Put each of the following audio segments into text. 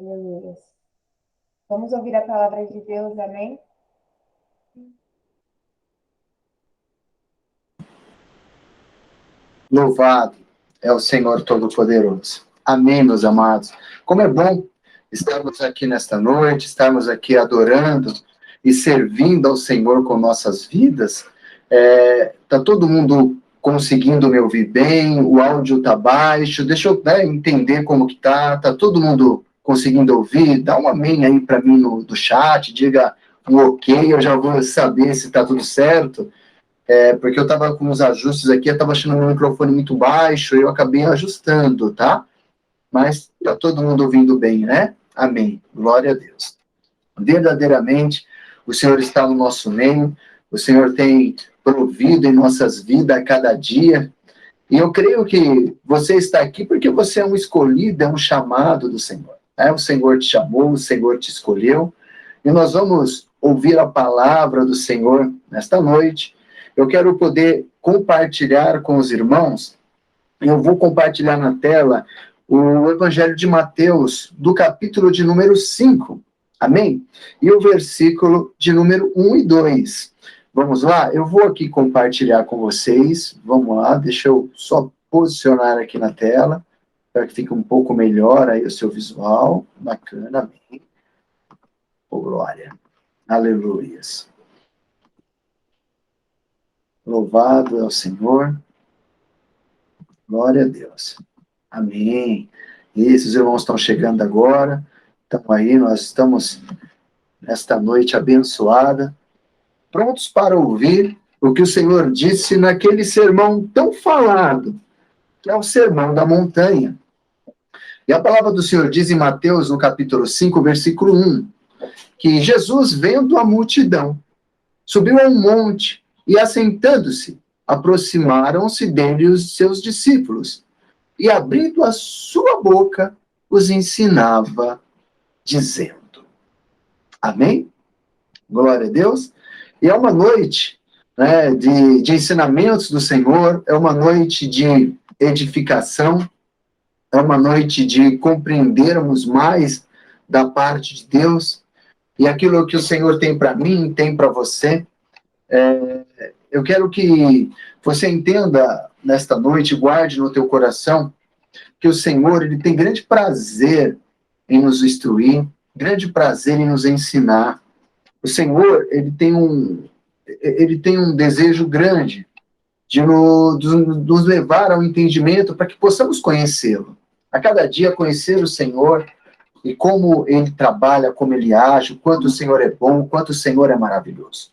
Aleluia. Vamos ouvir a palavra de Deus, amém? Louvado é o Senhor Todo-Poderoso. Amém, meus amados. Como é bom estarmos aqui nesta noite, estarmos aqui adorando e servindo ao Senhor com nossas vidas. Tá todo mundo conseguindo me ouvir bem? O áudio tá baixo? Deixa eu entender como que tá. Tá todo mundo conseguindo ouvir? Dá um amém aí para mim no chat, diga um ok, eu já vou saber se tá tudo certo. Porque eu estava com os ajustes aqui, eu estava achando meu microfone muito baixo, eu acabei ajustando, tá? Mas está todo mundo ouvindo bem, né? Amém. Glória a Deus. Verdadeiramente, o Senhor está no nosso meio, o Senhor tem provido em nossas vidas a cada dia, e eu creio que você está aqui porque você é um escolhido, é um chamado do Senhor. Né? O Senhor te chamou, o Senhor te escolheu, e nós vamos ouvir a palavra do Senhor nesta noite. Eu quero poder compartilhar com os irmãos, eu vou compartilhar na tela o Evangelho de Mateus, do capítulo de número 5, amém? E o versículo de número 1 e 2. Vamos lá? Eu vou aqui compartilhar com vocês, vamos lá, deixa eu só posicionar aqui na tela, para que fique um pouco melhor aí o seu visual, bacana, amém? Oh, glória, aleluias. Louvado é o Senhor. Glória a Deus. Amém. Esses irmãos estão chegando agora. Estão aí, nós estamos nesta noite abençoada, prontos para ouvir o que o Senhor disse naquele sermão tão falado, que é o Sermão da Montanha. E a palavra do Senhor diz em Mateus, no capítulo 5, versículo 1, que Jesus, vendo a multidão, subiu a um monte e, assentando-se, aproximaram-se dele os seus discípulos, e, abrindo a sua boca, os ensinava, dizendo. Amém? Glória a Deus. E é uma noite, né, de ensinamentos do Senhor, é uma noite de edificação, é uma noite de compreendermos mais da parte de Deus, e aquilo que o Senhor tem para mim, tem para você. Eu quero que você entenda nesta noite, guarde no teu coração, que o Senhor, ele tem grande prazer em nos instruir, grande prazer em nos ensinar. O Senhor, ele tem um desejo grande de nos levar ao entendimento para que possamos conhecê-lo. A cada dia conhecer o Senhor e como ele trabalha, como ele age, o quanto o Senhor é bom, o quanto o Senhor é maravilhoso.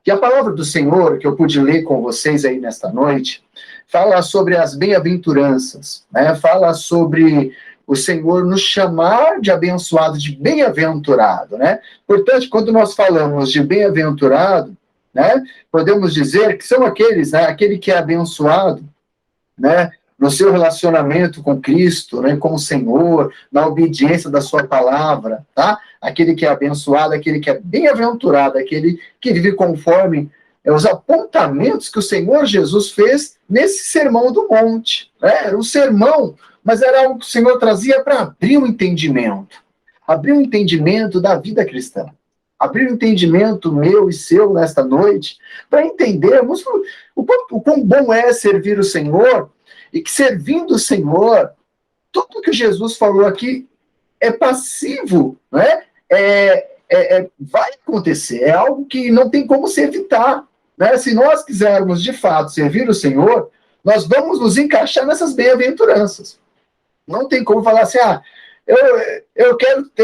E a palavra do Senhor, que eu pude ler com vocês aí nesta noite, fala sobre as bem-aventuranças, né? Fala sobre o Senhor nos chamar de abençoado, de bem-aventurado, né? Portanto, quando nós falamos de bem-aventurado, né, podemos dizer que são aqueles, né, aquele que é abençoado, né, no seu relacionamento com Cristo, né, com o Senhor, na obediência da sua palavra, tá? Aquele que é abençoado, aquele que é bem-aventurado, aquele que vive conforme os apontamentos que o Senhor Jesus fez nesse sermão do monte. Né? Era um sermão, mas era algo que o Senhor trazia para abrir o entendimento da vida cristã. Abrir o entendimento meu e seu nesta noite, para entendermos o quão bom é servir o Senhor, e que servindo o Senhor, tudo que Jesus falou aqui é passivo, né? Vai acontecer, é algo que não tem como se evitar. Né? Se nós quisermos, de fato, servir o Senhor, nós vamos nos encaixar nessas bem-aventuranças. Não tem como falar assim, eu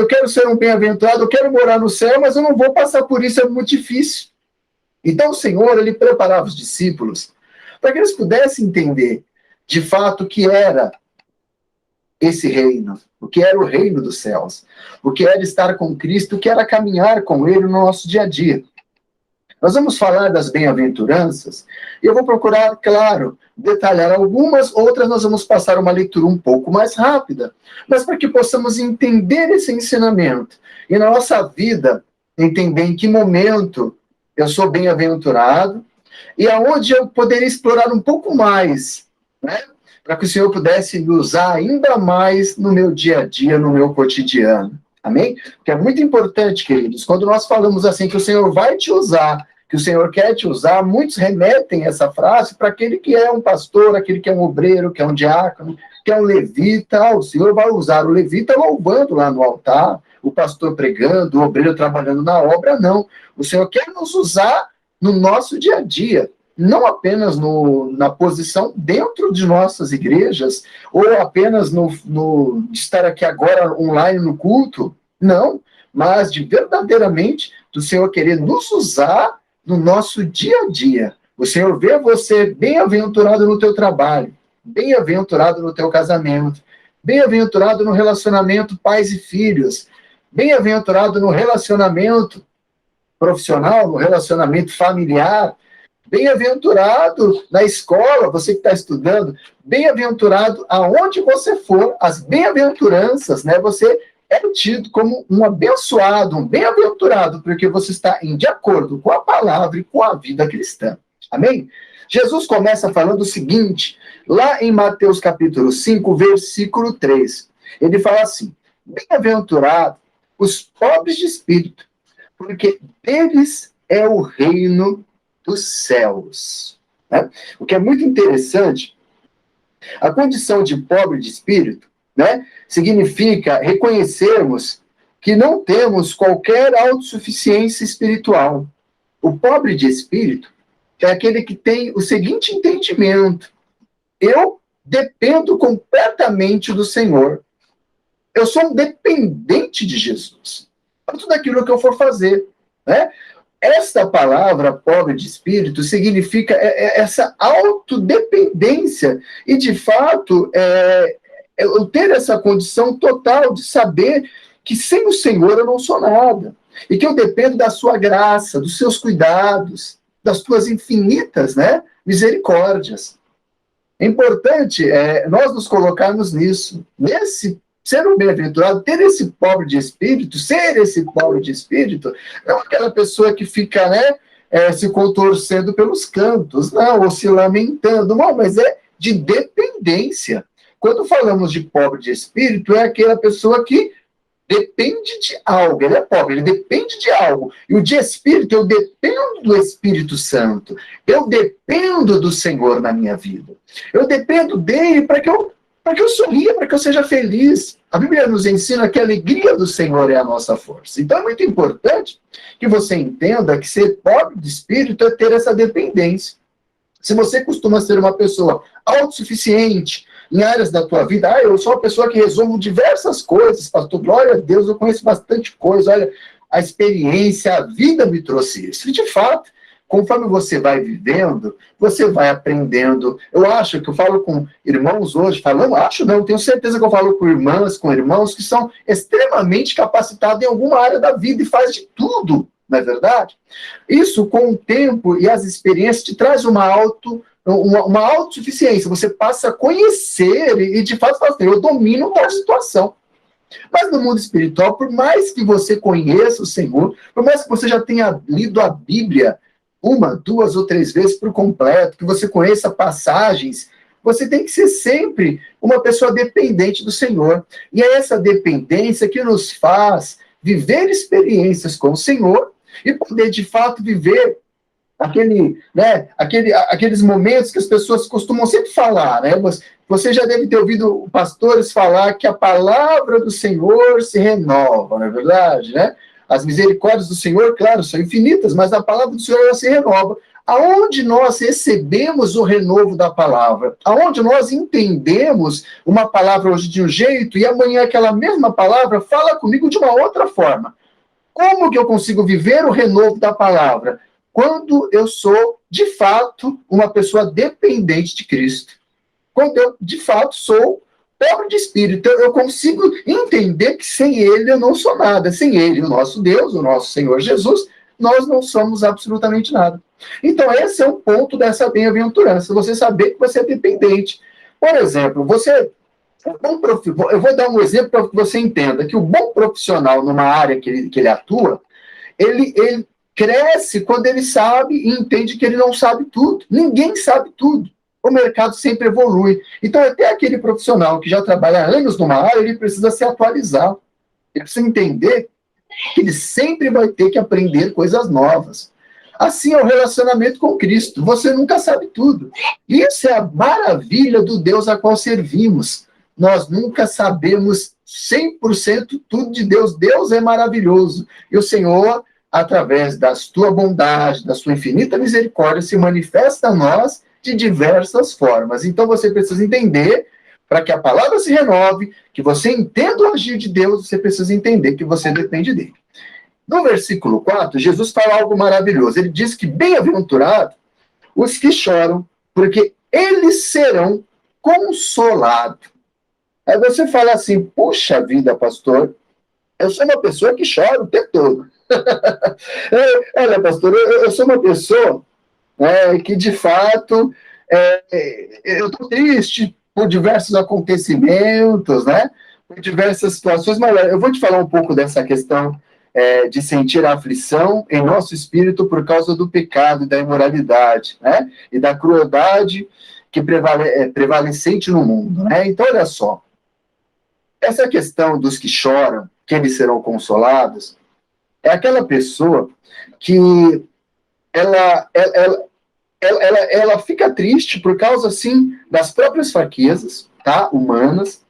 quero ser um bem-aventurado, eu quero morar no céu, mas eu não vou passar por isso, é muito difícil. Então o Senhor, ele preparava os discípulos para que eles pudessem entender, de fato, o que era esse reino, o que era o reino dos céus, o que era estar com Cristo, o que era caminhar com Ele no nosso dia a dia. Nós vamos falar das bem-aventuranças, e eu vou procurar, claro, detalhar algumas, outras nós vamos passar uma leitura um pouco mais rápida, mas para que possamos entender esse ensinamento, e na nossa vida, entender em que momento eu sou bem-aventurado, e aonde eu poderia explorar um pouco mais, né, para que o Senhor pudesse me usar ainda mais no meu dia a dia, no meu cotidiano. Amém? Porque é muito importante, queridos, quando nós falamos assim, que o Senhor vai te usar, que o Senhor quer te usar, muitos remetem essa frase para aquele que é um pastor, aquele que é um obreiro, que é um diácono, que é um levita. O Senhor vai usar o levita louvando lá no altar, o pastor pregando, o obreiro trabalhando na obra, não. O Senhor quer nos usar no nosso dia a dia, não apenas na posição dentro de nossas igrejas, ou apenas de estar aqui agora online no culto, não, mas de verdadeiramente do Senhor querer nos usar no nosso dia a dia. O Senhor vê você bem-aventurado no teu trabalho, bem-aventurado no teu casamento, bem-aventurado no relacionamento pais e filhos, bem-aventurado no relacionamento profissional, no relacionamento familiar, bem-aventurado na escola, você que está estudando, bem-aventurado aonde você for, as bem-aventuranças, né? Você é tido como um abençoado, um bem-aventurado, porque você está de acordo com a palavra e com a vida cristã. Amém? Jesus começa falando o seguinte, lá em Mateus capítulo 5, versículo 3. Ele fala assim, bem-aventurado os pobres de espírito, porque deles é o reino dos céus. Né? O que é muito interessante, a condição de pobre de espírito, né, significa reconhecermos que não temos qualquer autossuficiência espiritual. O pobre de espírito é aquele que tem o seguinte entendimento: eu dependo completamente do Senhor. Eu sou um dependente de Jesus. Para tudo aquilo que eu for fazer, né? Esta palavra, pobre de espírito, significa essa autodependência e, de fato, eu ter essa condição total de saber que sem o Senhor eu não sou nada e que eu dependo da sua graça, dos seus cuidados, das suas infinitas, né, misericórdias. É importante nós nos colocarmos nisso, nesse ser um bem-aventurado, ter esse pobre de espírito, ser esse pobre de espírito, não aquela pessoa que fica, né, se contorcendo pelos cantos, não, ou se lamentando, não, mas é de dependência. Quando falamos de pobre de espírito, é aquela pessoa que depende de algo, ele é pobre, ele depende de algo. E o de espírito, eu dependo do Espírito Santo, eu dependo do Senhor na minha vida. Eu dependo dele para que eu sorria, para que eu seja feliz. A Bíblia nos ensina que a alegria do Senhor é a nossa força. Então é muito importante que você entenda que ser pobre de espírito é ter essa dependência. Se você costuma ser uma pessoa autossuficiente em áreas da tua vida, eu sou uma pessoa que resolvo diversas coisas, pastor, glória a Deus, eu conheço bastante coisa, olha, a experiência, a vida me trouxe isso. E de fato, conforme você vai vivendo, você vai aprendendo. Eu acho que eu falo com irmãos hoje, tenho certeza que eu falo com irmãs, com irmãos que são extremamente capacitados em alguma área da vida e faz de tudo, não é verdade? Isso, com o tempo e as experiências, te traz uma autossuficiência. Você passa a conhecer e de fato fala assim, eu domino tal situação. Mas no mundo espiritual, por mais que você conheça o Senhor, por mais que você já tenha lido a Bíblia 1, 2 ou 3 vezes por completo, que você conheça passagens, você tem que ser sempre uma pessoa dependente do Senhor. E é essa dependência que nos faz viver experiências com o Senhor e poder, de fato, viver aqueles momentos que as pessoas costumam sempre falar, né? Você já deve ter ouvido pastores falar que a palavra do Senhor se renova, não é verdade, né? As misericórdias do Senhor, claro, são infinitas, mas a palavra do Senhor ela se renova. Aonde nós recebemos o renovo da palavra? Aonde nós entendemos uma palavra hoje de um jeito e amanhã aquela mesma palavra fala comigo de uma outra forma? Como que eu consigo viver o renovo da palavra? Quando eu sou, de fato, uma pessoa dependente de Cristo. Quando eu, de fato, sou pobre de espírito, eu consigo entender que sem ele eu não sou nada. Sem ele, o nosso Deus, o nosso Senhor Jesus, nós não somos absolutamente nada. Então, esse é um ponto dessa bem-aventurança, você saber que você é dependente. Por exemplo, eu vou dar um exemplo para que você entenda que o bom profissional numa área que ele atua, ele cresce quando ele sabe e entende que ele não sabe tudo. Ninguém sabe tudo. o mercado sempre evolui. Então, até aquele profissional que já trabalha há anos numa área, ele precisa se atualizar. Ele precisa entender que ele sempre vai ter que aprender coisas novas. Assim é o relacionamento com Cristo. Você nunca sabe tudo. Isso é a maravilha do Deus a qual servimos. Nós nunca sabemos 100% tudo de Deus. Deus é maravilhoso. E o Senhor, através da sua bondade, da sua infinita misericórdia, se manifesta a nós de diversas formas. Então você precisa entender, para que a palavra se renove, que você entenda o agir de Deus, você precisa entender que você depende dele. No versículo 4, Jesus fala algo maravilhoso. Ele diz que bem-aventurados os que choram, porque eles serão consolados. Aí você fala assim, puxa vida, pastor, eu sou uma pessoa que chora o tempo todo. Olha, pastor, eu sou uma pessoa que, de fato, eu estou triste por diversos acontecimentos, né? Por diversas situações, mas eu vou te falar um pouco dessa questão de sentir a aflição em nosso espírito por causa do pecado e da imoralidade, né? E da crueldade que prevalecente no mundo, né? Então, olha só, essa questão dos que choram, que eles serão consolados, é aquela pessoa que ela fica triste por causa, assim, das próprias fraquezas, tá? Humanas,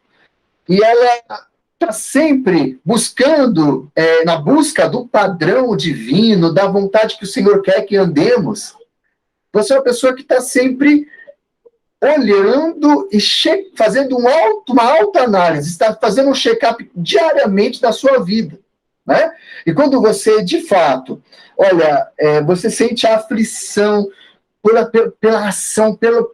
e ela está sempre buscando, na busca do padrão divino, da vontade que o Senhor quer que andemos. Você é uma pessoa que está sempre olhando e fazendo uma autoanálise, está fazendo um check-up diariamente da sua vida, né? E quando você, de fato, olha, você sente a aflição pela ação, pelo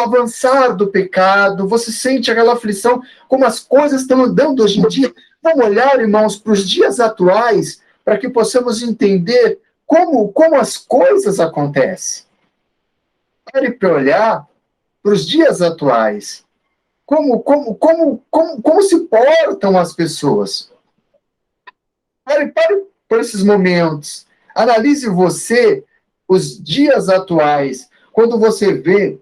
avançar do pecado, você sente aquela aflição, como as coisas estão andando hoje em dia. Vamos olhar, irmãos, para os dias atuais, para que possamos entender como as coisas acontecem. Pare para olhar para os dias atuais. Como se portam as pessoas. Pare por esses momentos. Analise você os dias atuais. Quando você vê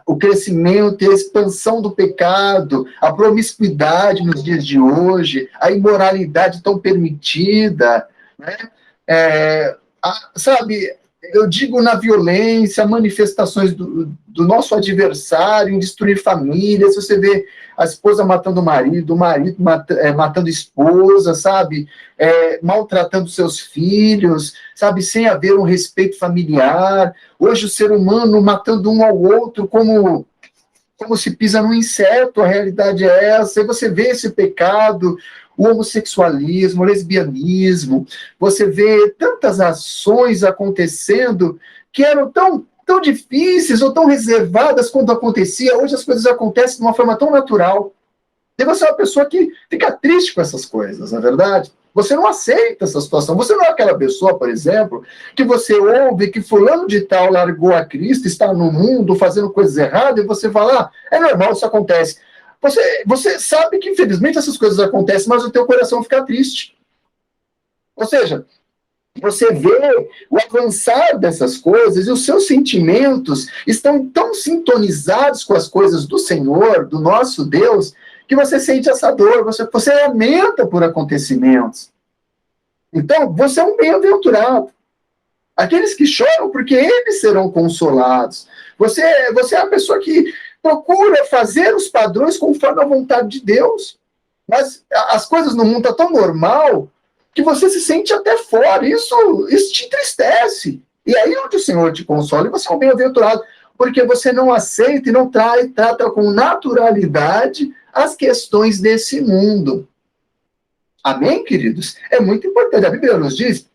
o crescimento e a expansão do pecado, a promiscuidade nos dias de hoje, a imoralidade tão permitida, né? Sabe, eu digo na violência, manifestações do nosso adversário em destruir famílias. Você vê a esposa matando o marido matando a esposa, sabe? Maltratando seus filhos, sabe? Sem haver um respeito familiar. Hoje o ser humano matando um ao outro como se pisa num inseto, a realidade é essa. E você vê esse pecado, o homossexualismo, o lesbianismo, você vê tantas ações acontecendo que eram tão difíceis ou tão reservadas quando acontecia. Hoje as coisas acontecem de uma forma tão natural. E você é uma pessoa que fica triste com essas coisas, não é verdade? Você não aceita essa situação. Você não é aquela pessoa, por exemplo, que você ouve que fulano de tal largou a Cristo, está no mundo fazendo coisas erradas, e você fala, é normal, isso acontece. Você sabe que, infelizmente, essas coisas acontecem, mas o teu coração fica triste. Ou seja, você vê o avançar dessas coisas e os seus sentimentos estão tão sintonizados com as coisas do Senhor, do nosso Deus, que você sente essa dor, você lamenta por acontecimentos. Então, você é um bem-aventurado. Aqueles que choram, porque eles serão consolados. Você é a pessoa que procura fazer os padrões conforme a vontade de Deus. Mas as coisas no mundo estão tão normal que você se sente até fora. Isso te entristece. E aí onde o Senhor te consola, e você é um bem-aventurado, porque você não aceita e não trata com naturalidade as questões desse mundo. Amém, queridos? É muito importante. A Bíblia nos diz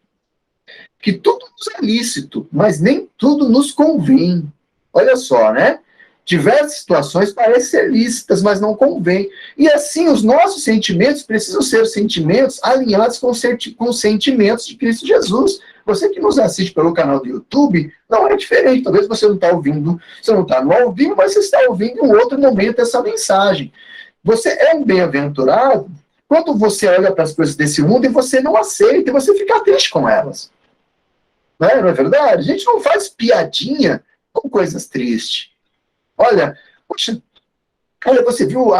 que tudo nos é lícito, mas nem tudo nos convém. Olha só, né? Diversas situações parecem ser lícitas, mas não convém. E assim, os nossos sentimentos precisam ser sentimentos alinhados com os sentimentos de Cristo Jesus. Você que nos assiste pelo canal do YouTube, não é diferente. Talvez você não está ouvindo, você não está no ao vivo, mas você está ouvindo em um outro momento essa mensagem. Você é um bem-aventurado quando você olha para as coisas desse mundo e você não aceita, e você fica triste com elas. Não é verdade? A gente não faz piadinha com coisas tristes. Olha, poxa, olha, você viu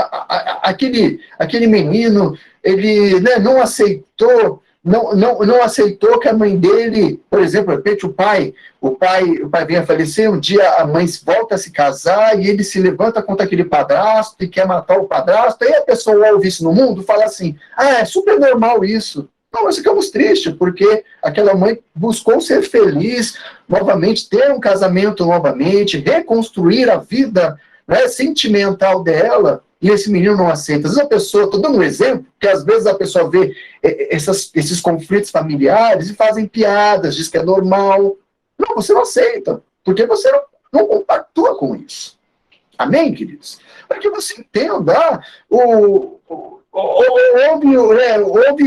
aquele menino, ele, né, não aceitou, não aceitou que a mãe dele, por exemplo, de repente o pai vem a falecer, um dia a mãe volta a se casar e ele se levanta contra aquele padrasto e quer matar o padrasto, aí a pessoa ouve isso no mundo e fala assim, é super normal isso. Não, nós ficamos tristes, porque aquela mãe buscou ser feliz novamente, ter um casamento novamente, reconstruir a vida, né, sentimental dela, e esse menino não aceita. Às vezes a pessoa, estou dando um exemplo, porque às vezes a pessoa vê esses conflitos familiares e fazem piadas, diz que é normal. Não, você não aceita, porque você não compactua com isso. Amém, queridos? Para que você entenda, houve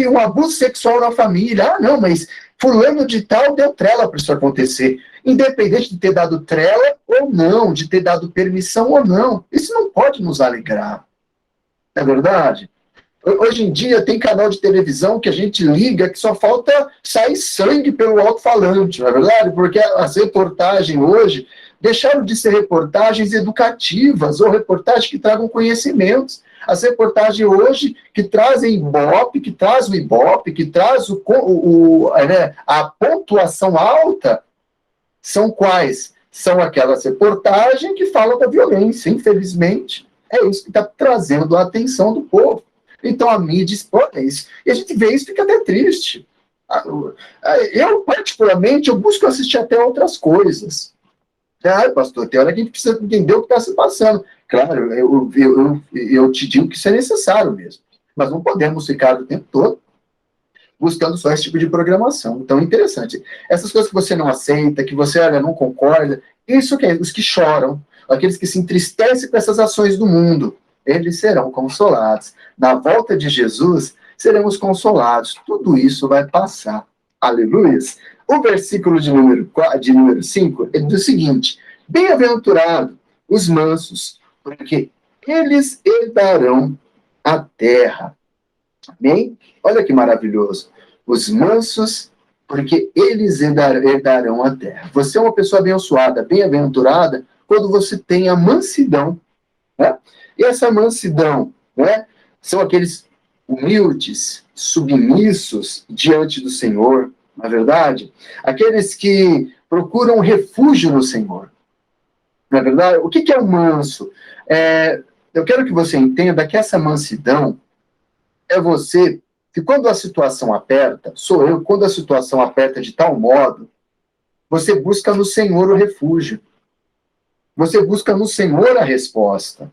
um abuso sexual na família. Não, mas fulano de tal deu trela para isso acontecer. Independente de ter dado trela ou não, de ter dado permissão ou não. Isso não pode nos alegrar. Não é verdade? Hoje em dia tem canal de televisão que a gente liga que só falta sair sangue pelo alto-falante, não é verdade? Porque as reportagens hoje deixaram de ser reportagens educativas ou reportagens que tragam conhecimentos. As reportagens hoje que trazem Ibope, que traz o Ibope, que traz a pontuação alta, são quais? São aquelas reportagens que falam da violência, infelizmente. É isso que está trazendo a atenção do povo. Então a mídia expõe isso. E a gente vê isso e fica até triste. Eu, particularmente, eu busco assistir até outras coisas. Pastor, tem hora que a gente precisa entender o que está se passando. Claro, eu te digo que isso é necessário mesmo. Mas não podemos ficar o tempo todo buscando só esse tipo de programação. Então, interessante. Essas coisas que você não aceita, que você, olha, não concorda, isso que é os que choram, aqueles que se entristecem com essas ações do mundo, eles serão consolados. Na volta de Jesus, seremos consolados. Tudo isso vai passar. Aleluia. O versículo de número 5, ele diz o seguinte: bem-aventurado os mansos, porque eles herdarão a terra. Amém? Olha que maravilhoso. Os mansos, porque eles herdarão a terra. Você é uma pessoa abençoada, bem-aventurada, quando você tem a mansidão. Né? E essa mansidão, né, são aqueles humildes, submissos diante do Senhor, na verdade, aqueles que procuram refúgio no Senhor. Na verdade, o que é o manso? Eu quero que você entenda que essa mansidão é você, que quando a situação aperta, sou eu, quando a situação aperta de tal modo, você busca no Senhor o refúgio. Você busca no Senhor a resposta.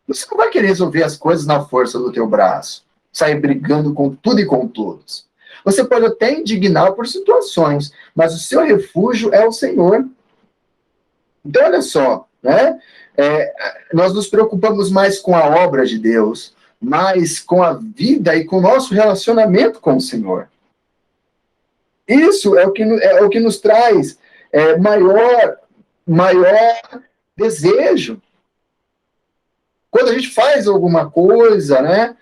Você não vai querer resolver as coisas na força do teu braço, sair brigando com tudo e com todos. Você pode até indignar por situações, mas o seu refúgio é o Senhor. Então, olha só, né? Nós nos preocupamos mais com a obra de Deus, mais com a vida e com o nosso relacionamento com o Senhor. Isso é o que nos traz maior desejo. Quando a gente faz alguma coisa, né?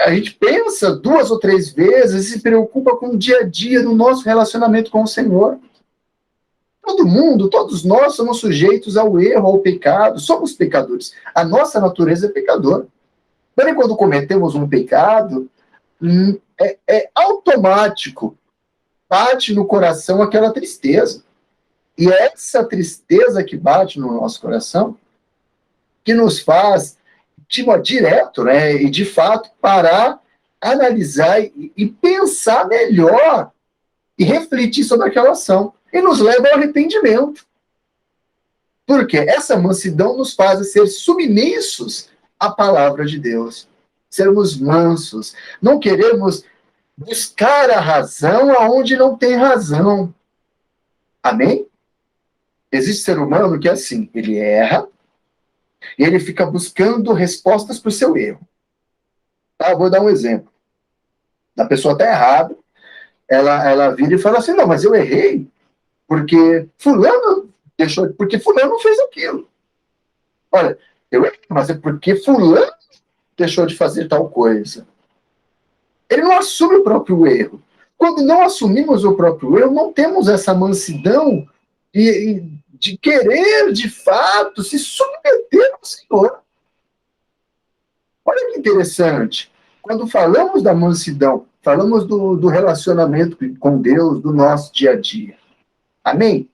A gente pensa 2 ou 3 vezes e se preocupa com o dia a dia do nosso relacionamento com o Senhor. Todo mundo, todos nós somos sujeitos ao erro, ao pecado, somos pecadores. A nossa natureza é pecadora. Porém, quando cometemos um pecado, é automático, bate no coração aquela tristeza. E é essa tristeza que bate no nosso coração que nos faz, direto, né, e de fato, parar, analisar e pensar melhor e refletir sobre aquela ação. E nos leva ao arrependimento. Porque essa mansidão nos faz ser submissos à palavra de Deus. Sermos mansos. Não queremos buscar a razão aonde não tem razão. Amém? Existe ser humano que é assim, ele erra e ele fica buscando respostas para o seu erro. Tá? Vou dar um exemplo. A pessoa está errada, ela vira e fala assim, não, mas eu errei porque fulano não fez aquilo. Olha, eu errei, mas é porque fulano deixou de fazer tal coisa. Ele não assume o próprio erro. quando não assumimos o próprio eu, não temos essa mansidão de querer, de fato, se submeter ao Senhor. Olha que interessante. Quando falamos da mansidão, falamos do relacionamento com Deus, do nosso dia a dia. Amém?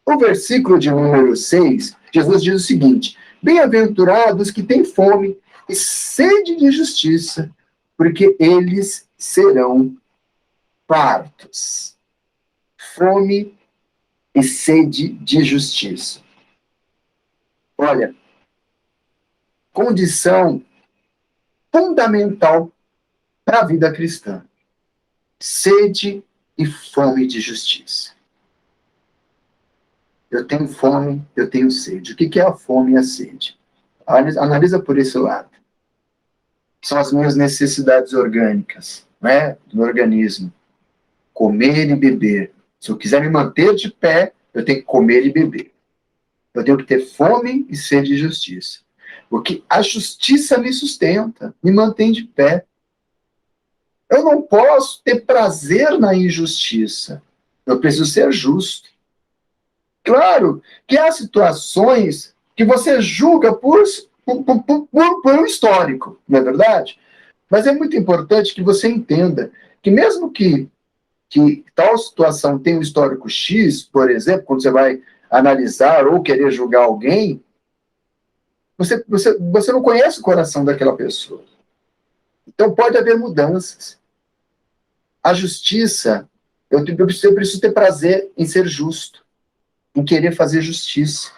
O versículo de número 6, Jesus diz o seguinte: bem-aventurados que têm fome e sede de justiça, porque eles serão fartos. Fome e sede de justiça. Olha, condição fundamental para a vida cristã. Sede e fome de justiça. Eu tenho fome, eu tenho sede. O que é a fome e a sede? Analisa por esse lado. São as minhas necessidades orgânicas, né, do meu organismo. Comer e beber. Se eu quiser me manter de pé, eu tenho que comer e beber. Eu tenho que ter fome e sede de justiça. Porque a justiça me sustenta, me mantém de pé. Eu não posso ter prazer na injustiça. Eu preciso ser justo. Claro que há situações que você julga por um histórico, não é verdade? Mas é muito importante que você entenda que mesmo que tal situação tenha um histórico X, por exemplo, quando você vai analisar ou querer julgar alguém, você não conhece o coração daquela pessoa. Então pode haver mudanças. A justiça, eu preciso ter prazer em ser justo, em querer fazer justiça.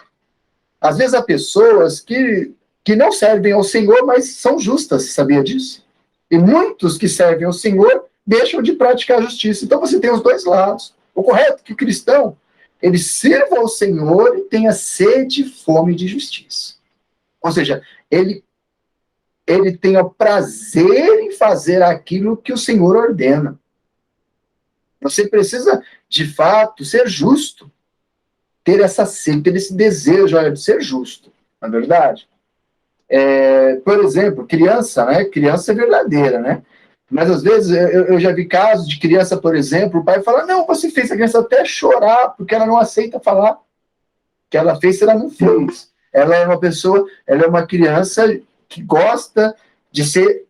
Às vezes há pessoas que não servem ao Senhor, mas são justas, sabia disso? E muitos que servem ao Senhor deixam de praticar a justiça. Então você tem os dois lados. O correto é que o cristão, ele sirva ao Senhor e tenha sede e fome de justiça. Ou seja, ele tenha prazer em fazer aquilo que o Senhor ordena. Você precisa, de fato, ser justo. Ter essa sede, ter esse desejo de ser justo. Não é verdade? Por exemplo, criança, né? Criança é verdadeira, né? Mas às vezes eu já vi casos de criança, por exemplo, o pai fala: não, você fez a criança até chorar, porque ela não aceita falar que ela fez se ela não fez. Ela é uma pessoa, ela é uma criança que gosta de ser,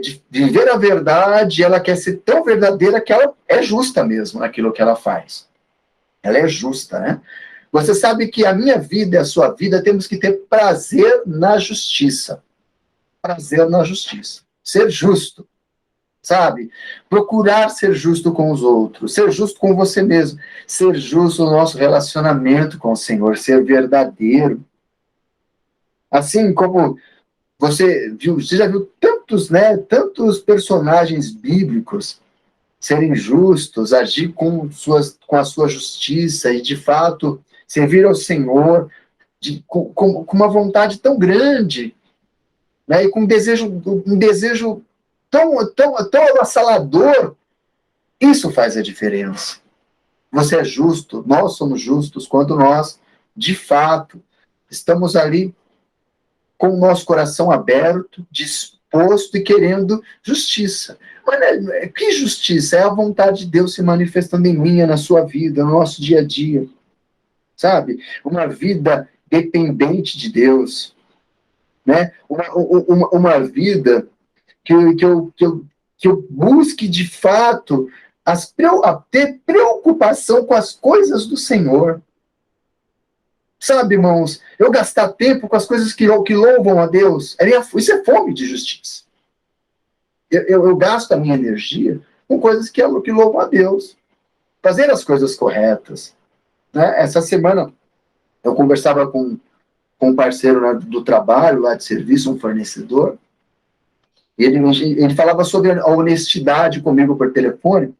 de viver a verdade, ela quer ser tão verdadeira que ela é justa mesmo naquilo que ela faz. Ela é justa, né? Você sabe que a minha vida e a sua vida temos que ter prazer na justiça. Prazer na justiça. Ser justo, sabe? Procurar ser justo com os outros, ser justo com você mesmo, ser justo no nosso relacionamento com o Senhor, ser verdadeiro. Assim como você já viu tantos, né, tantos personagens bíblicos serem justos, agir com a sua justiça e, de fato, servir ao Senhor com uma vontade tão grande, né, e com um desejo tão avassalador. Isso faz a diferença. Você é justo, nós somos justos quando nós, de fato, estamos ali com o nosso coração aberto, disposto e querendo justiça. Mas que justiça? É a vontade de Deus se manifestando em mim, na sua vida, no nosso dia a dia. Sabe? Uma vida dependente de Deus. Né? Uma vida que eu busque, de fato, ter preocupação com as coisas do Senhor. Sabe, irmãos, eu gastar tempo com as coisas que louvam a Deus, isso é fome de justiça. Eu gasto a minha energia com coisas que louvam a Deus. Fazer as coisas corretas. Né? Essa semana, eu conversava com um parceiro, né, do trabalho, lá de serviço, um fornecedor, e ele falava sobre a honestidade comigo por telefone.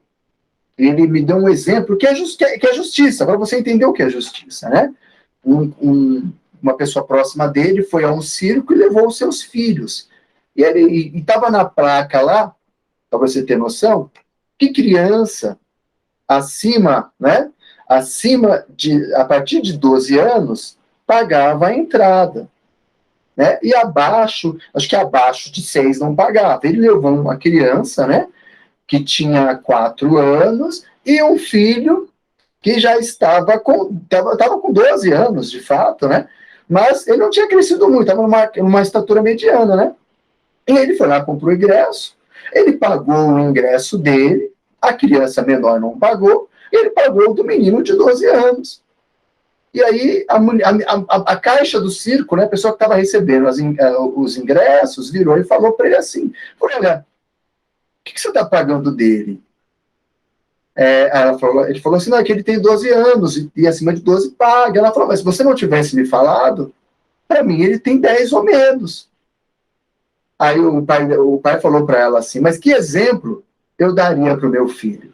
Ele me deu um exemplo que é justiça, para você entender o que é justiça, né? Uma pessoa próxima dele foi a um circo e levou os seus filhos. E estava na placa lá, para você ter noção, que criança acima, né, a partir de 12 anos, pagava a entrada. Né? E acho que abaixo de 6 não pagava. Ele levou uma criança, né, que tinha 4 anos e um filho que já estava com 12 anos, de fato, né? Mas ele não tinha crescido muito, estava numa estatura mediana, né? E ele foi lá, comprou o ingresso, ele pagou o ingresso dele, a criança menor não pagou, ele pagou o do menino de 12 anos. E aí a caixa do circo, né, a pessoa que estava recebendo os ingressos, virou e falou para ele assim, olha, o que você está pagando dele? Ele falou assim, não, é que ele tem 12 anos e acima de 12 paga. Ela falou, mas se você não tivesse me falado, para mim ele tem 10 ou menos. Aí o pai falou para ela assim, mas que exemplo eu daria para o meu filho?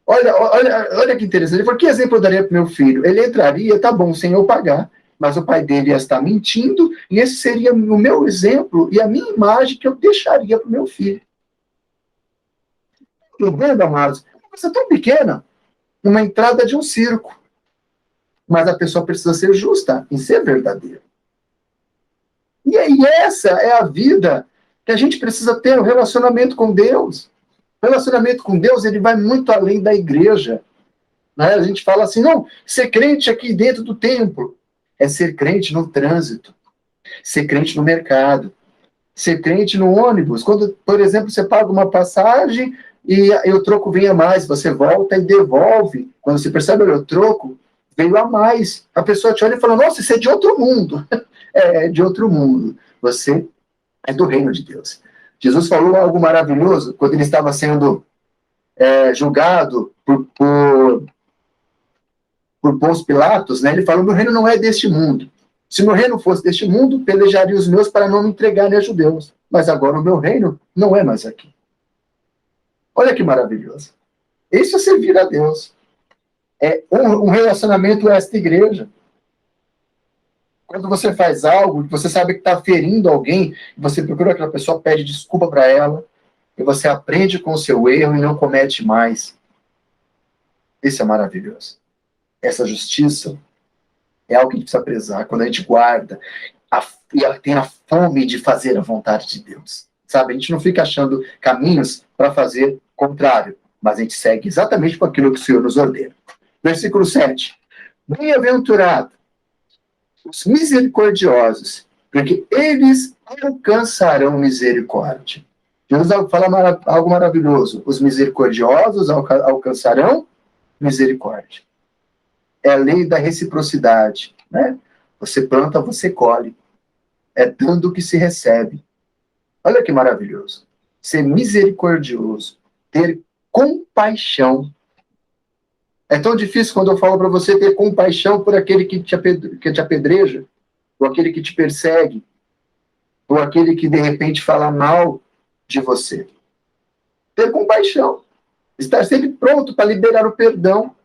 Olha que interessante. Ele falou, que exemplo eu daria para o meu filho? Ele entraria, tá bom, sem eu pagar, mas o pai dele ia estar mentindo, e esse seria o meu exemplo e a minha imagem que eu deixaria para o meu filho. Estou vendo, amados? Uma coisa tão pequena, uma entrada de um circo. Mas a pessoa precisa ser justa em ser verdadeira. E aí essa é a vida que a gente precisa ter, o relacionamento com Deus. O relacionamento com Deus, ele vai muito além da igreja. Né? A gente fala assim, não, ser crente aqui dentro do templo é ser crente no trânsito, ser crente no mercado, ser crente no ônibus. Quando, por exemplo, você paga uma passagem e o troco vem a mais, você volta e devolve. Quando você percebe, olha, o troco veio a mais. A pessoa te olha e fala, nossa, isso é de outro mundo. É de outro mundo. Você é do reino de Deus. Jesus falou algo maravilhoso quando ele estava sendo julgado por Pôncio Pilatos, né? Ele falou, meu reino não é deste mundo. Se meu reino fosse deste mundo, pelejaria os meus para não me entregarem a judeus. Mas agora o meu reino não é mais aqui. Olha que maravilhoso. Isso é servir a Deus. É um relacionamento a esta igreja. Quando você faz algo, você sabe que está ferindo alguém, você procura aquela pessoa, pede desculpa para ela, e você aprende com o seu erro e não comete mais. Isso é maravilhoso. Essa justiça é algo que a gente precisa prezar. Quando a gente guarda e ela tem a fome de fazer a vontade de Deus. Sabe? A gente não fica achando caminhos para fazer o contrário, mas a gente segue exatamente com aquilo que o Senhor nos ordena. Versículo 7. Bem-aventurado os misericordiosos, porque eles alcançarão misericórdia. Jesus fala algo maravilhoso. Os misericordiosos alcançarão misericórdia. É a lei da reciprocidade, né? Você planta, você colhe. É dando que se recebe. Olha que maravilhoso. Ser misericordioso, ter compaixão. É tão difícil quando eu falo para você ter compaixão por aquele que te apedreja, ou aquele que te persegue, ou aquele que de repente fala mal de você. Ter compaixão. Estar sempre pronto para liberar o perdão.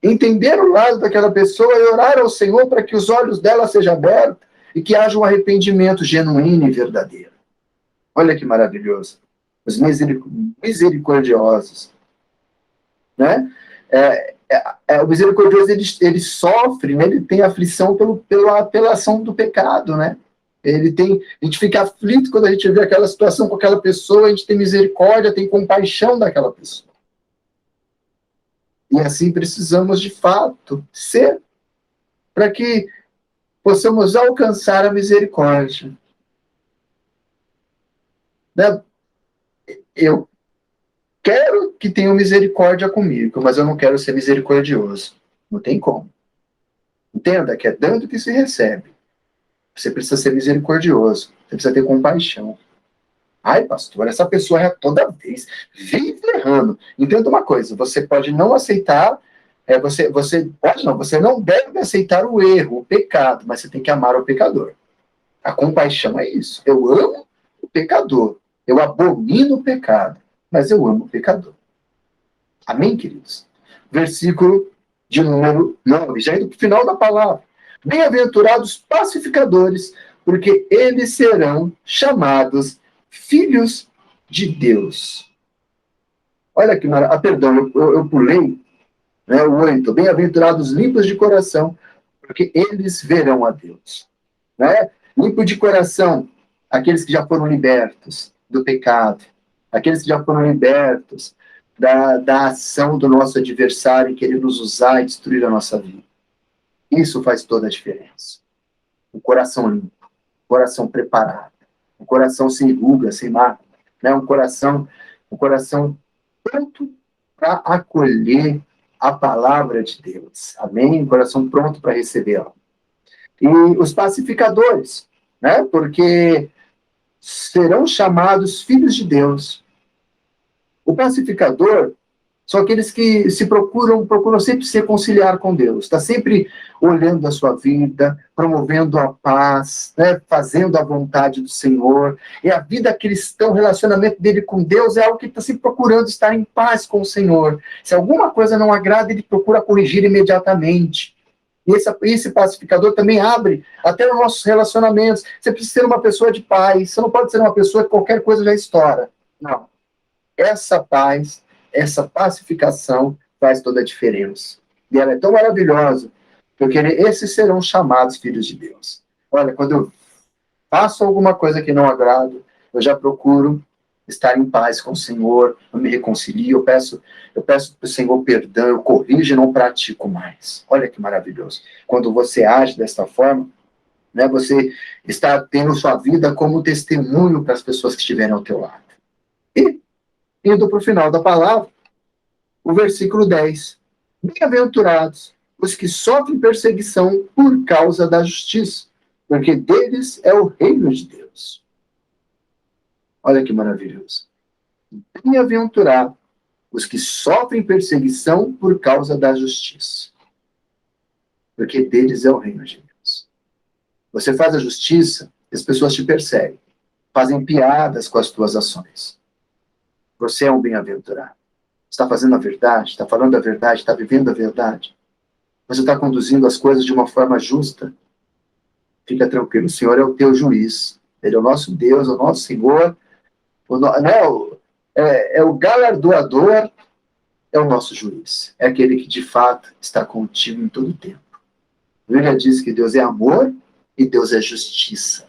Entender o lado daquela pessoa e orar ao Senhor para que os olhos dela sejam abertos e que haja um arrependimento genuíno e verdadeiro. Olha que maravilhoso. Os misericordiosos. Né? O misericordioso, ele sofre, né? Ele tem aflição pela ação do pecado. Né? A gente fica aflito quando a gente vê aquela situação com aquela pessoa, a gente tem misericórdia, tem compaixão daquela pessoa. E assim precisamos, de fato, ser, para que possamos alcançar a misericórdia. Né? Eu quero que tenham misericórdia comigo, mas eu não quero ser misericordioso. Não tem como. Entenda que é dando que se recebe. Você precisa ser misericordioso. Você precisa ter compaixão. Ai, pastor, essa pessoa é toda vez, vive errando. Entenda uma coisa, você pode não aceitar, você não deve aceitar o erro, o pecado, mas você tem que amar o pecador. A compaixão é isso. Eu amo o pecador, eu abomino o pecado, mas eu amo o pecador. Amém, queridos? Versículo de número 9, já indo para o final da palavra. Bem-aventurados pacificadores, porque eles serão chamados filhos de Deus. Olha que maravilha. Perdão, eu pulei, né, o 8. Bem-aventurados limpos de coração, porque eles verão a Deus. Né? Limpo de coração, aqueles que já foram libertos. do pecado, aqueles que já foram libertos da ação do nosso adversário em querer nos usar e destruir a nossa vida. Isso faz toda a diferença. Um coração limpo, um coração preparado, um coração sem ruga, sem mácula, né? Um coração pronto para acolher a palavra de Deus. Amém? Um coração pronto para recebê-la. E os pacificadores, né? Porque serão chamados filhos de Deus. O pacificador são aqueles que procuram sempre se reconciliar com Deus. Está sempre olhando a sua vida, promovendo a paz, né, fazendo a vontade do Senhor. E a vida cristã, o relacionamento dele com Deus é algo que ele está sempre procurando estar em paz com o Senhor. Se alguma coisa não agrada, ele procura corrigir imediatamente. E esse pacificador também abre até os nossos relacionamentos. Você precisa ser uma pessoa de paz. Você não pode ser uma pessoa que qualquer coisa já estoura. Não. Essa paz, essa pacificação faz toda a diferença. E ela é tão maravilhosa, porque esses serão chamados filhos de Deus. Olha, quando eu faço alguma coisa que não agrado, eu já procuro estar em paz com o Senhor, eu me reconcilio, eu peço para o Senhor perdão, eu corrijo e não pratico mais. Olha que maravilhoso. Quando você age desta forma, né, você está tendo sua vida como testemunho para as pessoas que estiverem ao teu lado. E, indo para o final da palavra, o versículo 10. Bem-aventurados os que sofrem perseguição por causa da justiça, porque deles é o reino de Deus. Olha que maravilhoso. Bem-aventurados os que sofrem perseguição por causa da justiça, porque deles é o reino de Deus. Você faz a justiça, as pessoas te perseguem, fazem piadas com as tuas ações. Você é um bem-aventurado. Está fazendo a verdade, está falando a verdade, está vivendo a verdade. Você está conduzindo as coisas de uma forma justa. Fica tranquilo, o Senhor é o teu juiz. Ele é o nosso Deus, é o nosso Senhor. É o galardoador, é o nosso juiz. É aquele que, de fato, está contigo em todo o tempo. A Bíblia diz que Deus é amor e Deus é justiça.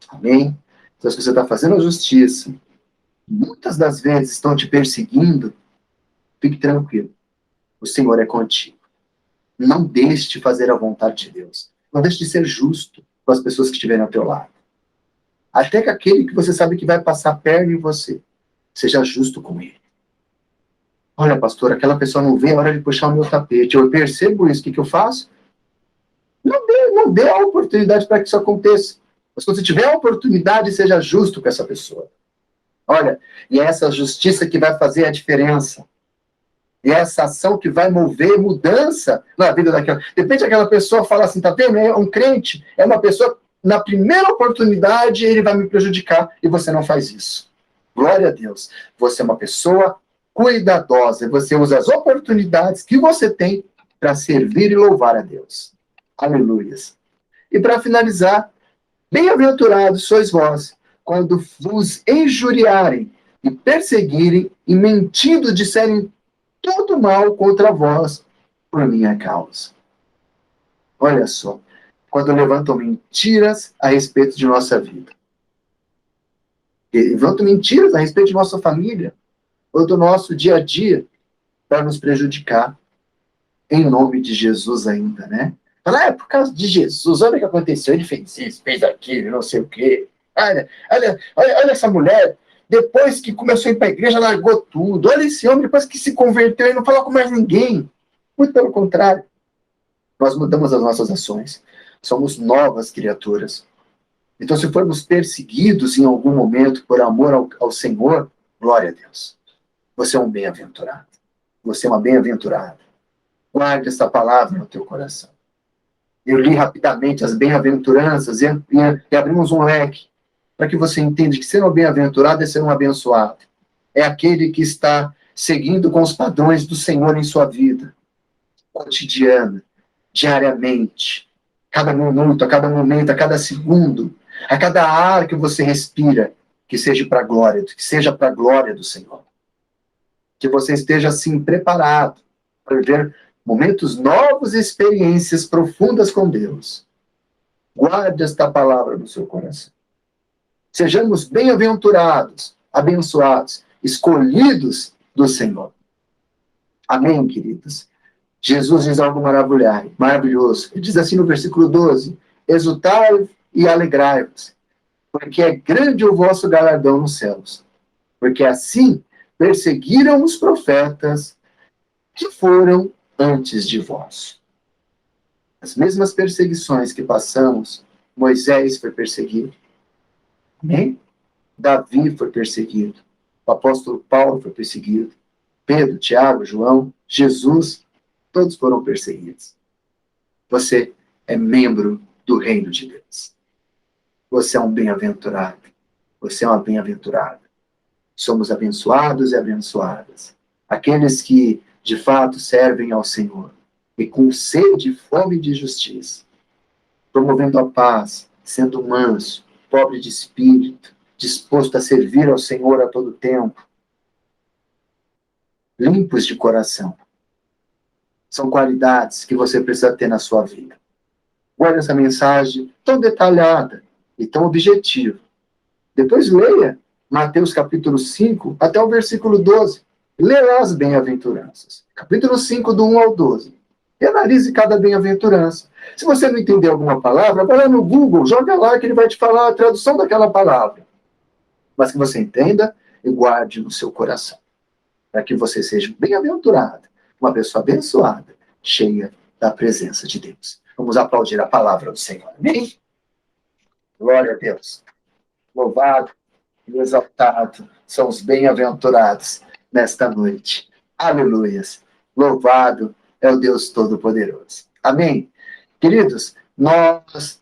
Amém? Então, se você está fazendo a justiça, muitas das vezes estão te perseguindo, fique tranquilo. O Senhor é contigo. Não deixe de fazer a vontade de Deus. Não deixe de ser justo com as pessoas que estiverem ao teu lado. Até que aquele que você sabe que vai passar perna em você, seja justo com ele. Olha, pastor, aquela pessoa não vê a hora de puxar o meu tapete. Eu percebo isso. O que eu faço? Não dê a oportunidade para que isso aconteça. Mas quando você tiver a oportunidade, seja justo com essa pessoa. Olha, e é essa justiça que vai fazer a diferença. E é essa ação que vai mover mudança na vida daquela. De repente aquela pessoa fala assim, tá vendo? É um crente, é uma pessoa, na primeira oportunidade ele vai me prejudicar, e você não faz isso. Glória a Deus. Você é uma pessoa cuidadosa, você usa as oportunidades que você tem para servir e louvar a Deus. Aleluias. E para finalizar, bem-aventurados sois vós, quando vos injuriarem e perseguirem e mentindo disserem todo mal contra vós por minha causa. Olha só, quando levantam mentiras a respeito de nossa vida. Levantam mentiras a respeito de nossa família, ou do nosso dia a dia, para nos prejudicar. Em nome de Jesus ainda, né? Fala, é por causa de Jesus, olha o que aconteceu, ele fez isso, fez aquilo, não sei o quê. Olha essa mulher, depois que começou a ir para a igreja, largou tudo. Olha esse homem, depois que se converteu, ele não falou com mais ninguém. Muito pelo contrário. Nós mudamos as nossas ações. Somos novas criaturas. Então, se formos perseguidos em algum momento por amor ao Senhor, glória a Deus. Você é um bem-aventurado. Você é uma bem-aventurada. Guarde essa palavra no teu coração. Eu li rapidamente as bem-aventuranças e abrimos um leque para que você entenda que ser um bem-aventurado é ser um abençoado. É aquele que está seguindo com os padrões do Senhor em sua vida, cotidiana, diariamente, cada minuto, a cada momento, a cada segundo, a cada ar que você respira, que seja para a glória do Senhor. Que você esteja assim preparado para viver momentos novos e experiências profundas com Deus. Guarde esta palavra no seu coração. Sejamos bem-aventurados abençoados, escolhidos do Senhor. Amém, queridos? Jesus diz algo maravilhoso. Ele diz assim no versículo 12: exultai e alegrai-vos, porque é grande o vosso galardão nos céus. Porque assim perseguiram os profetas que foram antes de vós. As mesmas perseguições que passamos, Moisés foi perseguido. Amém? Davi foi perseguido. O apóstolo Paulo foi perseguido. Pedro, Tiago, João, Jesus, todos foram perseguidos. Você é membro do reino de Deus. Você é um bem-aventurado. Você é uma bem-aventurada. Somos abençoados e abençoadas. Aqueles que, de fato, servem ao Senhor e com sede e fome de justiça, promovendo a paz, sendo manso, pobre de espírito, disposto a servir ao Senhor a todo tempo, limpos de coração. São qualidades que você precisa ter na sua vida. Olha essa mensagem tão detalhada e tão objetiva. Depois leia Mateus capítulo 5 até o versículo 12. Lê lá as bem-aventuranças. Capítulo 5, do 1 ao 12. E analise cada bem-aventurança. Se você não entender alguma palavra, vai lá no Google, joga lá que ele vai te falar a tradução daquela palavra. Mas que você entenda e guarde no seu coração. Para que você seja bem-aventurado, uma pessoa abençoada, cheia da presença de Deus. Vamos aplaudir a palavra do Senhor. Amém? Glória a Deus. Louvado e exaltado são os bem-aventurados nesta noite. Aleluias. Louvado é o Deus Todo-Poderoso. Amém? Queridos,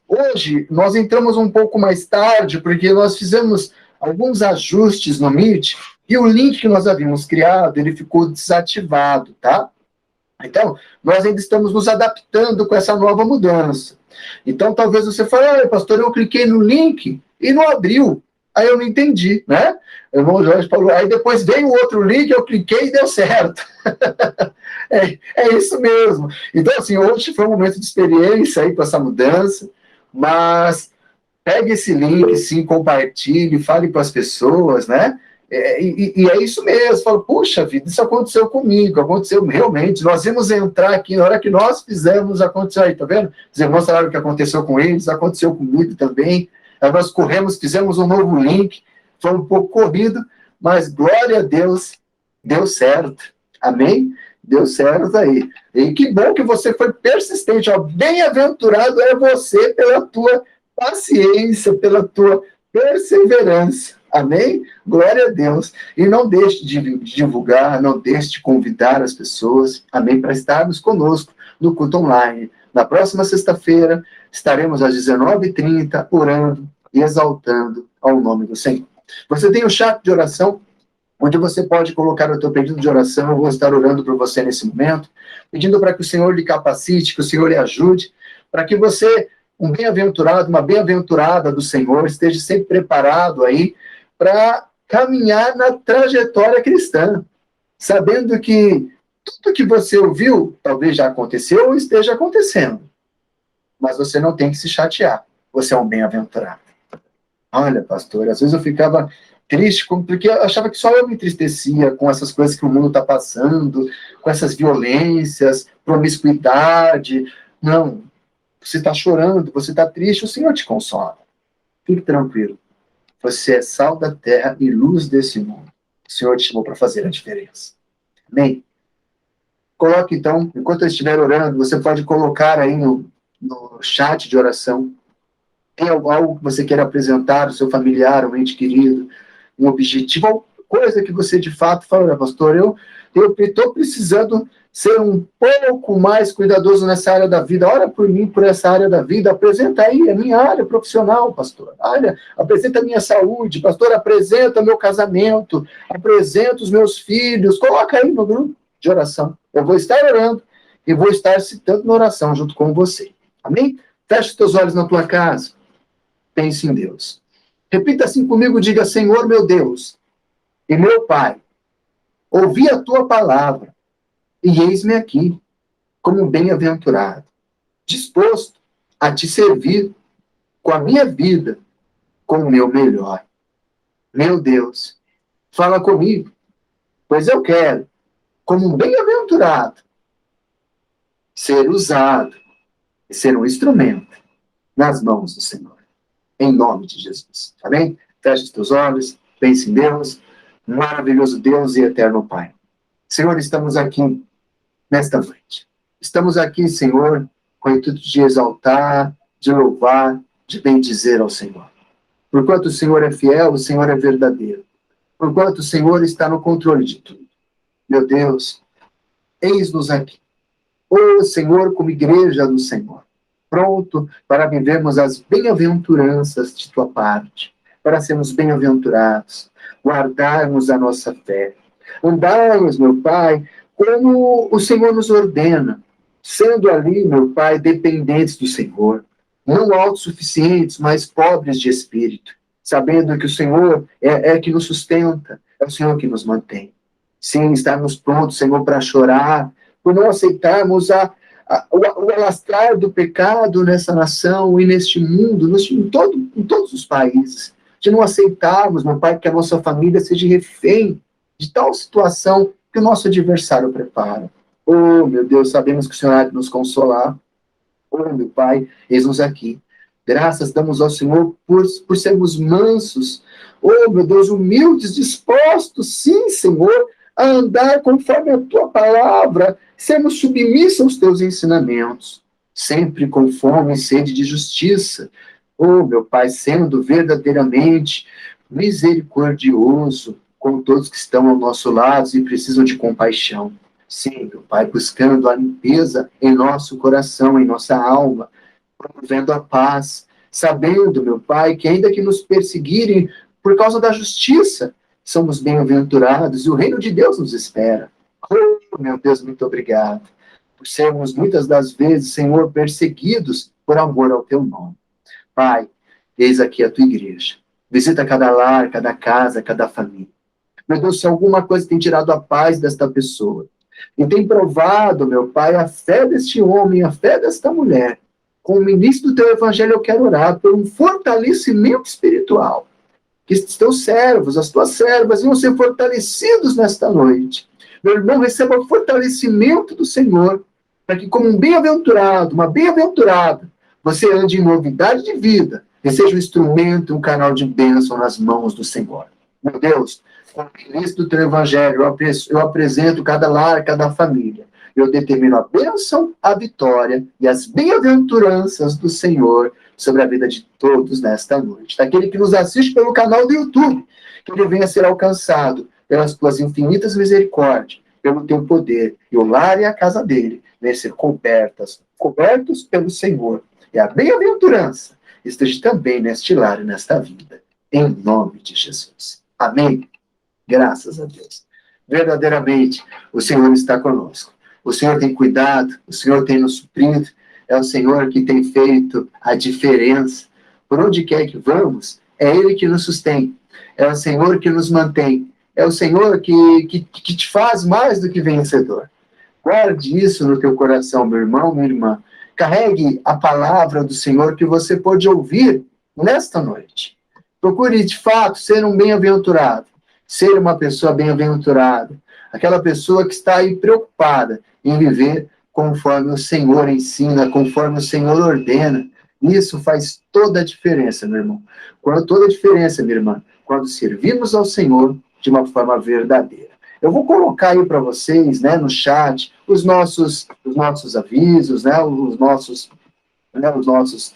hoje nós entramos um pouco mais tarde, porque nós fizemos alguns ajustes no Meet, e o link que nós havíamos criado, ele ficou desativado, tá? Então, nós ainda estamos nos adaptando com essa nova mudança. Então, talvez você fale, olha, pastor, eu cliquei no link e não abriu. Aí eu não entendi, né? O irmão Jorge falou, aí depois veio outro link, eu cliquei e deu certo. É isso mesmo. Então, assim, hoje foi um momento de experiência aí com essa mudança, mas pegue esse link, sim, compartilhe, fale para as pessoas, né? E é isso mesmo. Falo, puxa vida, isso aconteceu comigo, aconteceu realmente. Nós íamos entrar aqui, na hora que nós fizemos, aconteceu aí, tá vendo? Os irmãos falaram que aconteceu com eles, aconteceu comigo também. Aí nós corremos, fizemos um novo link, foi um pouco corrido, mas glória a Deus, deu certo. Amém? Deu certo aí. E que bom que você foi persistente. Bem-aventurado é você pela tua paciência, pela tua perseverança. Amém? Glória a Deus. E não deixe de divulgar, não deixe de convidar as pessoas, amém, para estarmos conosco no culto online. Na próxima sexta-feira, estaremos às 19h30, orando e exaltando ao nome do Senhor. Você tem o chat de oração, onde você pode colocar o teu pedido de oração. Eu vou estar orando por você nesse momento, pedindo para que o Senhor lhe capacite, que o Senhor lhe ajude, para que você, um bem-aventurado, uma bem-aventurada do Senhor, esteja sempre preparado aí para caminhar na trajetória cristã, sabendo que tudo que você ouviu talvez já aconteceu ou esteja acontecendo, mas você não tem que se chatear. Você é um bem-aventurado. Olha, pastor, às vezes eu ficava triste, porque eu achava que só eu me entristecia com essas coisas que o mundo está passando, com essas violências, promiscuidade. Não, você está chorando, você está triste, o Senhor te consola. Fique tranquilo. Você é sal da terra e luz desse mundo. O Senhor te chamou para fazer a diferença. Amém? Coloque, então, enquanto eu estiver orando, você pode colocar aí no chat de oração. Tem algo que você queira apresentar, o seu familiar, um ente querido, um objetivo, alguma coisa que você de fato fala, pastor, eu estou precisando ser um pouco mais cuidadoso nessa área da vida. Ora por mim, por essa área da vida. Apresenta aí a minha área profissional, pastor. Olha, apresenta a minha saúde, pastor, apresenta meu casamento, apresenta os meus filhos. Coloca aí no grupo de oração. Eu vou estar orando e vou estar citando na oração junto com você. Amém? Feche os teus olhos na tua casa. Pense em Deus. Repita assim comigo, diga, Senhor meu Deus e meu Pai, ouvi a tua palavra e eis-me aqui, como um bem-aventurado, disposto a te servir com a minha vida, com o meu melhor. Meu Deus, fala comigo, pois eu quero, como um bem-aventurado, ser usado e ser um instrumento nas mãos do Senhor. Em nome de Jesus. Amém? Feche os teus olhos, pense em Deus, maravilhoso Deus e eterno Pai. Senhor, estamos aqui nesta noite. Estamos aqui, Senhor, com o intuito de exaltar, de louvar, de bendizer ao Senhor. Porquanto o Senhor é fiel, o Senhor é verdadeiro. Porquanto o Senhor está no controle de tudo. Meu Deus, eis-nos aqui. Ô Senhor, como igreja do Senhor, pronto para vivermos as bem-aventuranças de tua parte, para sermos bem-aventurados, guardarmos a nossa fé, andarmos, meu Pai, como o Senhor nos ordena, sendo ali, meu Pai, dependentes do Senhor, não autossuficientes, mas pobres de espírito, sabendo que o Senhor é que nos sustenta, é o Senhor que nos mantém. Sim, estarmos prontos, Senhor, para chorar, por não aceitarmos o alastrar do pecado nessa nação e neste mundo, em todos os países, de não aceitarmos, meu Pai, que a nossa família seja refém de tal situação que o nosso adversário prepara. Oh, meu Deus, sabemos que o Senhor há de nos consolar. Oh, meu Pai, eis-nos aqui. Graças damos ao Senhor por sermos mansos. Oh, meu Deus, humildes, dispostos, sim, Senhor, a andar conforme a tua palavra, sermos submissos aos teus ensinamentos, sempre com fome e sede de justiça. Oh, meu Pai, sendo verdadeiramente misericordioso com todos que estão ao nosso lado e precisam de compaixão. Sim, meu Pai, buscando a limpeza em nosso coração, em nossa alma, promovendo a paz, sabendo, meu Pai, que ainda que nos perseguirem por causa da justiça, somos bem-aventurados e o reino de Deus nos espera. Oh, meu Deus, muito obrigado por sermos muitas das vezes, Senhor, perseguidos por amor ao teu nome. Pai, eis aqui a tua igreja. Visita cada lar, cada casa, cada família. Meu Deus, se alguma coisa tem tirado a paz desta pessoa, e tem provado, meu Pai, a fé deste homem, a fé desta mulher, com o ministro do teu evangelho eu quero orar por um fortalecimento espiritual. Que os teus servos, as tuas servas, iam ser fortalecidos nesta noite. Meu irmão, receba o fortalecimento do Senhor, para que, como um bem-aventurado, uma bem-aventurada, você ande em novidade de vida e seja um instrumento, um canal de bênção nas mãos do Senhor. Meu Deus, com o ministro do teu evangelho, eu apresento cada lar, cada família. Eu determino a bênção, a vitória e as bem-aventuranças do Senhor sobre a vida de todos nesta noite. Daquele que nos assiste pelo canal do YouTube, que ele venha a ser alcançado pelas tuas infinitas misericórdias, pelo teu poder, e o lar e a casa dele venham ser cobertos pelo Senhor. E a bem-aventurança esteja também neste lar e nesta vida. Em nome de Jesus. Amém. Graças a Deus. Verdadeiramente, o Senhor está conosco. O Senhor tem cuidado, o Senhor tem nos suprido, é o Senhor que tem feito a diferença. Por onde quer que vamos, é Ele que nos sustém, é o Senhor que nos mantém, é o Senhor que te faz mais do que vencedor. Guarde isso no teu coração, meu irmão, minha irmã. Carregue a palavra do Senhor que você pode ouvir nesta noite. Procure, de fato, ser um bem-aventurado, ser uma pessoa bem-aventurada, aquela pessoa que está aí preocupada em viver conforme o Senhor ensina, conforme o Senhor ordena. Isso faz toda a diferença, meu irmão. Toda a diferença, minha irmã, quando servimos ao Senhor de uma forma verdadeira. Eu vou colocar aí para vocês, né, no chat, os nossos avisos, né, os nossos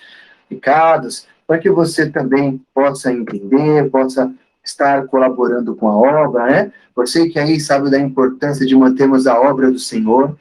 recados, para que você também possa entender, possa estar colaborando com a obra, né? Você que aí sabe da importância de mantermos a obra do Senhor,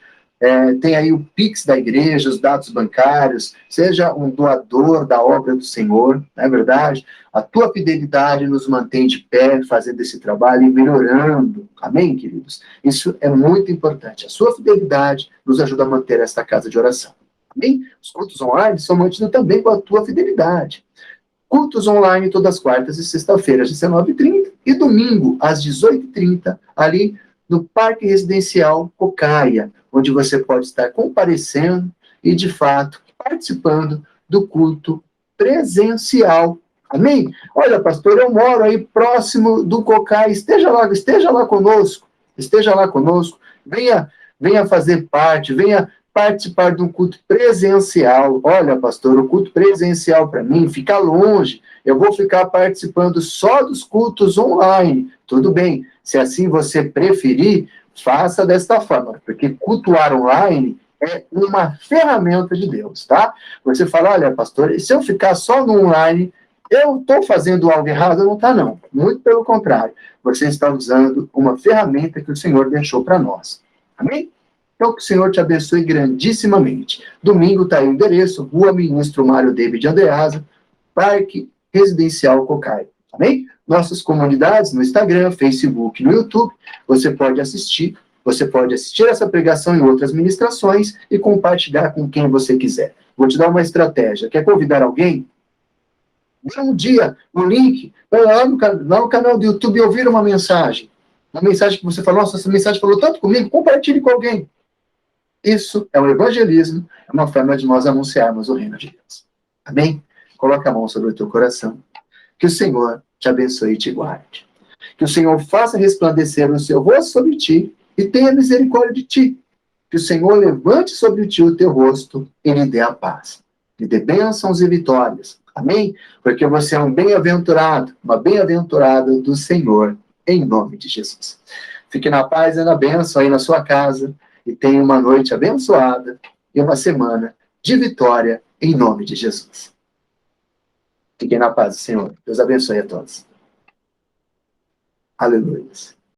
tem aí o Pix da igreja, os dados bancários, seja um doador da obra do Senhor, não é verdade? A tua fidelidade nos mantém de pé, fazendo esse trabalho e melhorando, amém, queridos? Isso é muito importante. A sua fidelidade nos ajuda a manter esta casa de oração, amém? Os cultos online são mantidos também com a tua fidelidade. Cultos online todas as quartas e sexta-feiras, às 19h30, e domingo, às 18h30, ali no Parque Residencial Cocaia, onde você pode estar comparecendo e, de fato, participando do culto presencial Amém? Olha, pastor, eu moro aí próximo do Cocai, esteja lá conosco, venha fazer parte, venha participar de um culto presencial. Olha, pastor, o culto presencial para mim fica longe, eu vou ficar participando só dos cultos online. Tudo bem, se assim você preferir, faça desta forma, porque cultuar online é uma ferramenta de Deus, tá? Você fala, olha, pastor, se eu ficar só no online, eu estou fazendo algo errado? Não está, não. Muito pelo contrário. Você está usando uma ferramenta que o Senhor deixou para nós. Amém? Então, que o Senhor te abençoe grandissimamente. Domingo está aí o endereço, Rua Ministro Mário David Andreasa, Parque Residencial Cocai. Amém? Nossas comunidades no Instagram, Facebook, no YouTube, você pode assistir essa pregação e outras ministrações e compartilhar com quem você quiser. Vou te dar uma estratégia. Quer convidar alguém? Um dia, um link, vai lá no canal do YouTube e ouvir uma mensagem. Uma mensagem que você falou, nossa, essa mensagem falou tanto comigo, compartilhe com alguém. Isso é o evangelismo, é uma forma de nós anunciarmos o reino de Deus. Amém? Coloca a mão sobre o teu coração. Que o Senhor te abençoe e te guarde. Que o Senhor faça resplandecer o seu rosto sobre ti e tenha misericórdia de ti. Que o Senhor levante sobre ti o teu rosto e lhe dê a paz. Lhe dê bênçãos e vitórias. Amém? Porque você é um bem-aventurado, uma bem-aventurada do Senhor, em nome de Jesus. Fique na paz e na bênção aí na sua casa e tenha uma noite abençoada e uma semana de vitória, em nome de Jesus. Fiquem na paz do Senhor. Deus abençoe a todos. Aleluia.